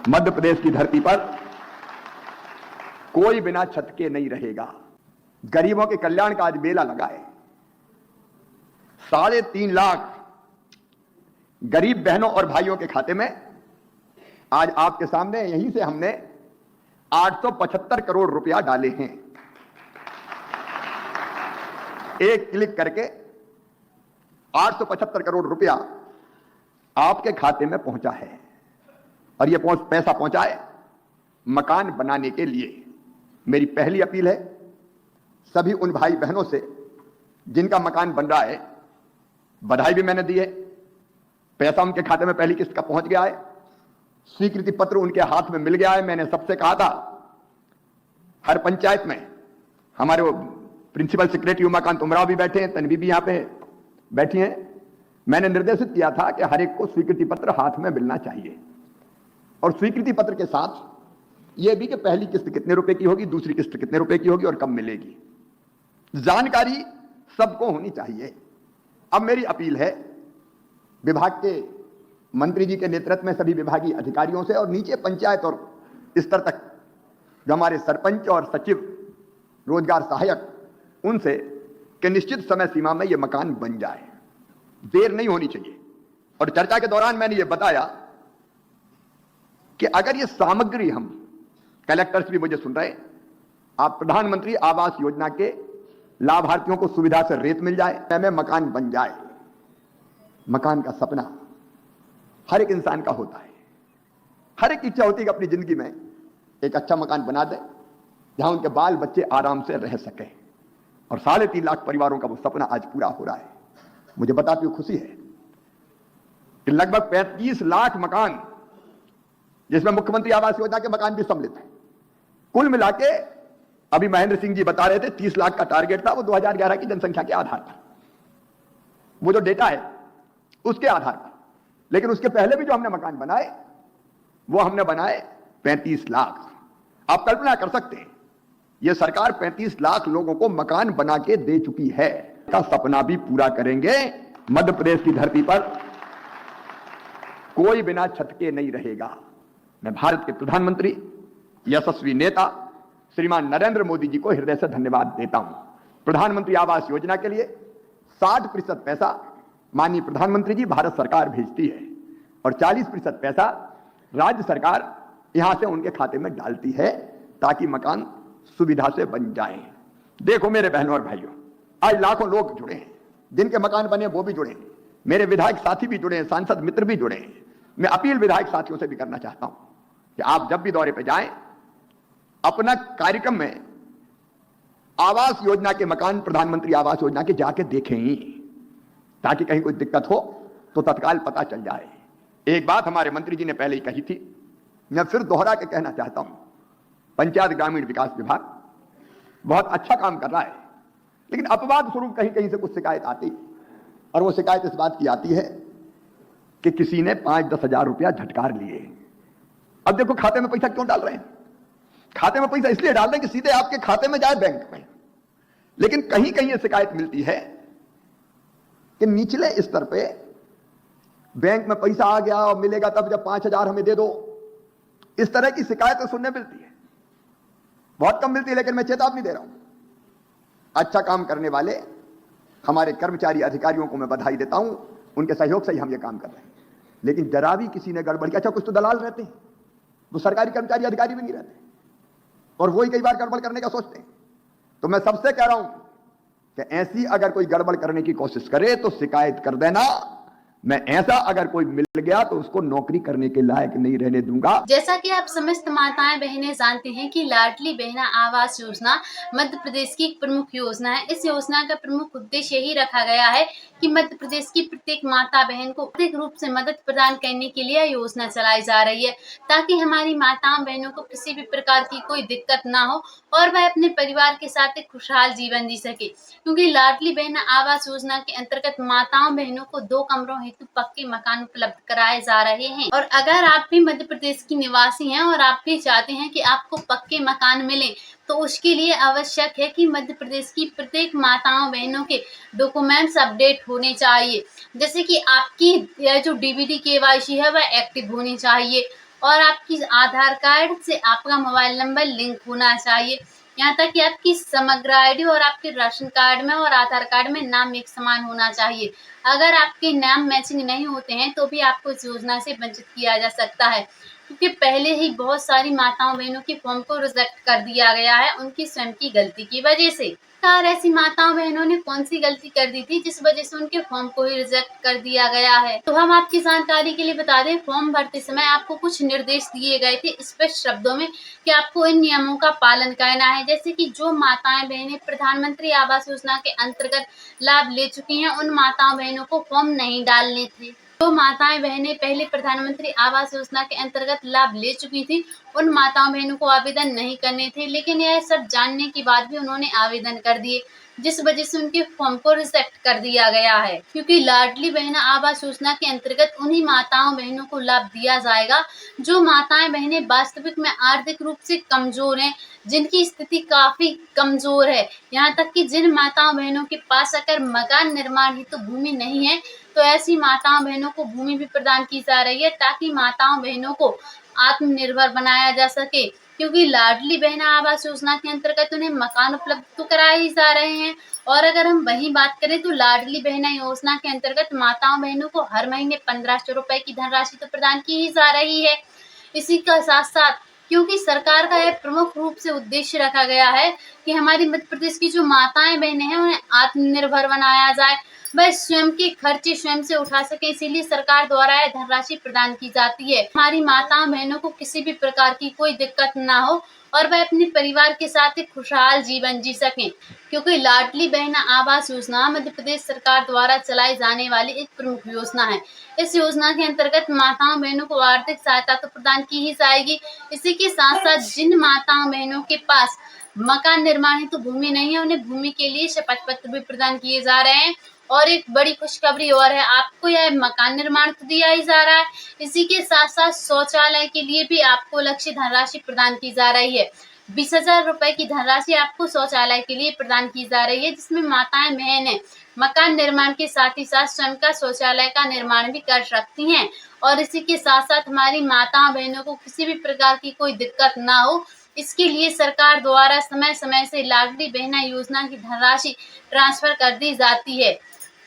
मध्य प्रदेश की धरती पर कोई बिना छत के नहीं रहेगा। गरीबों के कल्याण का आज मेला लगा है। 3.5 लाख गरीब बहनों और भाइयों के खाते में आज आपके सामने यहीं से हमने 875 करोड़ रुपया डाले हैं। एक क्लिक करके 875 करोड़ रुपया आपके खाते में पहुंचा है और यह पैसा पहुंचा है मकान बनाने के लिए। मेरी पहली अपील है सभी उन भाई बहनों से जिनका मकान बन रहा है, बधाई भी मैंने दी है, पैसा उनके खाते में पहली किस्त का पहुंच गया है, स्वीकृति पत्र उनके हाथ में मिल गया है। मैंने सबसे कहा था हर पंचायत में, हमारे वो प्रिंसिपल सेक्रेटरी उमाकांत उमराव भी बैठे हैं, तन्वी भी यहां पे बैठी हैं, मैंने निर्देशित किया था कि हर एक को स्वीकृति पत्र हाथ में मिलना चाहिए और स्वीकृति पत्र के साथ यह भी कि पहली किस्त कितने रुपए की होगी, दूसरी किस्त कितने रुपए की होगी और कब मिलेगी, जानकारी सबको होनी चाहिए। अब मेरी अपील है विभाग के मंत्री जी के नेतृत्व में सभी विभागीय अधिकारियों से और नीचे पंचायत और स्तर तक जो हमारे सरपंच और सचिव, रोजगार सहायक, उनसे कि निश्चित समय सीमा में यह मकान बन जाए, देर नहीं होनी चाहिए। और चर्चा के दौरान मैंने यह बताया कि अगर यह सामग्री हम, कलेक्टर्स भी मुझे सुन रहे हैं, आप प्रधानमंत्री आवास योजना के लाभार्थियों को सुविधा से रेत मिल जाए, में मकान बन जाए। मकान का सपना हर एक इंसान का होता है, हर एक इच्छा होती है कि अपनी जिंदगी में एक अच्छा मकान बना दे जहां उनके बाल बच्चे आराम से रह सके। और 3.5 लाख परिवारों का वो सपना आज पूरा हो रहा है। मुझे बताते हुए खुशी है कि लगभग 35 लाख मकान, जिसमें मुख्यमंत्री आवास योजना के मकान भी सम्मिलित हैं, कुल मिलाके अभी महेंद्र सिंह जी बता रहे थे 30 लाख का टारगेट था, वो 2011 की जनसंख्या के आधार पर, वो जो डेटा है उसके आधार पर। लेकिन उसके पहले भी जो हमने मकान बनाए वो हमने बनाए 35 लाख। आप कल्पना कर सकते हैं यह सरकार 35 लाख लोगों को मकान बना के दे चुकी है। का सपना भी पूरा करेंगे। मध्य प्रदेश की धरती पर कोई बिना छत के नहीं रहेगा। मैं भारत के प्रधानमंत्री, यशस्वी नेता श्रीमान नरेंद्र मोदी जी को हृदय से धन्यवाद देता हूं। प्रधानमंत्री आवास योजना के लिए 60% पैसा माननीय प्रधानमंत्री जी भारत सरकार भेजती है और 40% पैसा राज्य सरकार यहां से उनके खाते में डालती है ताकि मकान सुविधा से बन जाए। देखो मेरे बहनों और भाइयों, आज लाखों लोग जुड़े हैं, जिनके मकान बने वो भी जुड़े हैं, मेरे विधायक साथी भी जुड़े हैं, सांसद मित्र भी जुड़े हैं। मैं अपील विधायक साथियों से भी करना चाहता हूं कि आप जब भी दौरे पे जाएं, अपना कार्यक्रम में आवास योजना के मकान, प्रधानमंत्री आवास योजना के जाके देखें ही, ताकि कहीं कोई दिक्कत हो तो तत्काल पता चल जाए। एक बात हमारे मंत्री जी ने पहले ही कही थी, मैं फिर दोहरा के कहना चाहता हूं, पंचायत ग्रामीण विकास विभाग बहुत अच्छा काम कर रहा है, लेकिन अपवाद स्वरूप कहीं कहीं से कुछ शिकायत आती, और वो शिकायत इस बात की आती है कि किसी ने 5-10 हजार रुपया झटकार लिए। अब देखो खाते में पैसा क्यों डाल रहे हैं? खाते में पैसा इसलिए डाल रहे हैं कि सीधे आपके खाते में जाए बैंक में। लेकिन कहीं कहीं यह शिकायत मिलती है कि निचले स्तर पे बैंक में पैसा आ गया और मिलेगा तब जब 5,000 हमें दे दो, इस तरह की शिकायतें सुनने मिलती है। बहुत कम मिलती है, लेकिन मैं चेतावनी दे रहा हूं, अच्छा काम करने वाले हमारे कर्मचारी अधिकारियों को मैं बधाई देता हूं, उनके सहयोग से ही हम ये काम कर रहे हैं। लेकिन जरा भी किसी ने गड़बड़ किया, अच्छा कुछ तो दलाल रहते हैं, वो सरकारी कर्मचारी अधिकारी भी नहीं रहते और वही कई बार गड़बड़ करने का सोचते हैं। तो मैं सबसे कह रहा हूं कि ऐसी अगर कोई गड़बड़ करने की कोशिश करे तो शिकायत कर देना। मैं ऐसा अगर कोई मिल गया तो उसको नौकरी करने के लायक नहीं रहने दूंगा। जैसा कि आप समस्त माताएं बहनें जानते हैं कि लाडली बहना आवास योजना मध्य प्रदेश की एक प्रमुख योजना है। इस योजना का प्रमुख उद्देश्य यही रखा गया है कि मध्य प्रदेश की प्रत्येक माता बहन को आर्थिक रूप से मदद प्रदान करने के लिए योजना चलाई जा रही है, ताकि हमारी माताओं बहनों को किसी भी प्रकार की कोई दिक्कत ना हो और वह अपने परिवार के साथ एक खुशहाल जीवन जी सके। क्योंकि लाडली बहना आवास योजना के अंतर्गत माताओं बहनों को 2 कमरों हेतु पक्के मकान उपलब्ध कराए जा रहे हैं। और अगर आप भी मध्य प्रदेश की निवासी हैं और आप भी चाहते हैं कि आपको पक्के मकान मिले, तो उसके लिए आवश्यक है कि मध्य प्रदेश की प्रत्येक माताओं बहनों के डॉक्यूमेंट्स अपडेट होने चाहिए। जैसे कि आपकी जो डीबीडी केवाईसी है वह एक्टिव होनी चाहिए, और आपकी आधार कार्ड से आपका मोबाइल नंबर लिंक होना चाहिए। यहाँ तक कि आपकी समग्र आईडी और आपके राशन कार्ड में और आधार कार्ड में नाम एक समान होना चाहिए। अगर आपके नाम मैचिंग नहीं होते हैं तो भी आपको इस योजना से वंचित किया जा सकता है, क्योंकि पहले ही बहुत सारी माताओं बहनों के फॉर्म को रिजेक्ट कर दिया गया है उनकी स्वयं की गलती की वजह से। यार ऐसी माताओं बहनों ने कौन सी गलती कर दी थी जिस वजह से उनके फॉर्म को ही रिजेक्ट कर दिया गया है? तो हम आपकी जानकारी के लिए बता दें, फॉर्म भरते समय आपको कुछ निर्देश दिए गए थे स्पष्ट शब्दों में कि आपको इन नियमों का पालन करना है। जैसे कि जो माताएं बहनें प्रधानमंत्री आवास योजना के अंतर्गत लाभ ले चुकी हैं, उन माताओं बहनों को फॉर्म नहीं डालने थे। जो माताएं बहनें पहले प्रधानमंत्री आवास योजना के अंतर्गत लाभ ले चुकी थी, उन माताओं बहनों को आवेदन नहीं करने थे, लेकिन यह सब जानने के बाद भी उन्होंने आवेदन कर दिए, जिस वजह से उनके फॉर्म को रिजेक्ट कर दिया गया है। क्योंकि लाडली बहना आवास योजना के अंतर्गत उन्हीं माताओं बहनों को लाभ दिया जाएगा जो माताएं बहनें वास्तविक में आर्थिक रूप से कमजोर हैं, जिनकी स्थिति काफी कमजोर है। यहाँ तक कि जिन माताओं बहनों के पास अगर मकान निर्माण हेतु भूमि नहीं है, तो ऐसी माताओं बहनों को भूमि भी प्रदान की जा रही है, ताकि माताओं बहनों को आत्मनिर्भर बनाया जा सके। क्योंकि लाडली बहना आवास योजना के अंतर्गत उन्हें मकान उपलब्ध तो कराए ही जा रहे हैं, और अगर हम वही बात करें तो लाडली बहना योजना के अंतर्गत माताओं बहनों को हर महीने 1500 रुपए की धनराशि तो प्रदान की ही जा रही है। इसी का साथ साथ क्योंकि सरकार का यह प्रमुख रूप से उद्देश्य रखा गया है कि हमारी मध्य प्रदेश की जो माताएं बहनें हैं उन्हें आत्मनिर्भर बनाया जाए, वह स्वयं के खर्चे स्वयं से उठा सके, इसीलिए सरकार द्वारा यह धनराशि प्रदान की जाती है। हमारी माताओं बहनों को किसी भी प्रकार की कोई दिक्कत ना हो और वह अपने परिवार के साथ एक खुशहाल जीवन जी सकें, क्योंकि लाडली बहना आवास योजना मध्य प्रदेश सरकार द्वारा चलाई जाने वाली एक प्रमुख योजना है। इस योजना के अंतर्गत माताओं बहनों को आर्थिक सहायता तो प्रदान की ही जाएगी। इसी के साथ साथ जिन माताओं बहनों के पास मकान निर्माण हेतु भूमि नहीं है, उन्हें भूमि के लिए शपथ पत्र भी प्रदान किए जा रहे हैं। और एक बड़ी खुशखबरी और है, आपको यह मकान निर्माण तो दिया ही जा रहा है, इसी के साथ साथ शौचालय के लिए भी आपको लक्ष्य धनराशि प्रदान की जा रही है। 20,000 रुपए की धनराशि आपको शौचालय के लिए प्रदान की जा रही है, जिसमें माताएं बहनें मकान निर्माण के साथ ही साथ स्वयं का शौचालय का निर्माण भी कर सकती हैं। और इसी के साथ साथ हमारी माताओं बहनों को किसी भी प्रकार की कोई दिक्कत ना हो, इसके लिए सरकार द्वारा समय समय से लाडली बहना योजना की धनराशि ट्रांसफर कर दी जाती है।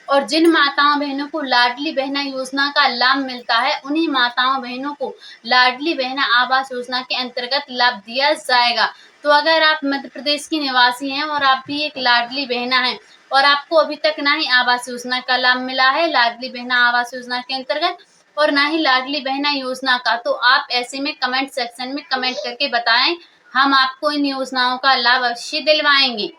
और जिन माताओं बहनों को लाडली बहना योजना का लाभ मिलता है, उन्हीं माताओं बहनों को लाडली बहना आवास योजना के अंतर्गत लाभ दिया जाएगा। तो अगर आप मध्य प्रदेश की निवासी हैं और आप भी एक लाडली बहना हैं और आपको अभी तक ना ही आवास योजना का लाभ मिला है लाडली बहना आवास योजना के अंतर्गत और ना ही लाडली बहना योजना का, तो आप ऐसे में कमेंट सेक्शन में कमेंट करके बताएं, हम आपको इन योजनाओं का लाभ अवश्य दिलवाएंगे।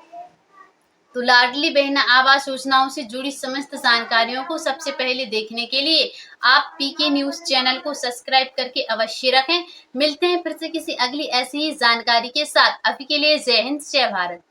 तो लाडली बहना आवास योजनाओं से जुड़ी समस्त जानकारियों को सबसे पहले देखने के लिए आप पीके न्यूज चैनल को सब्सक्राइब करके अवश्य रखें। मिलते हैं फिर से किसी अगली ऐसी ही जानकारी के साथ। अभी के लिए जय हिंद, जय भारत।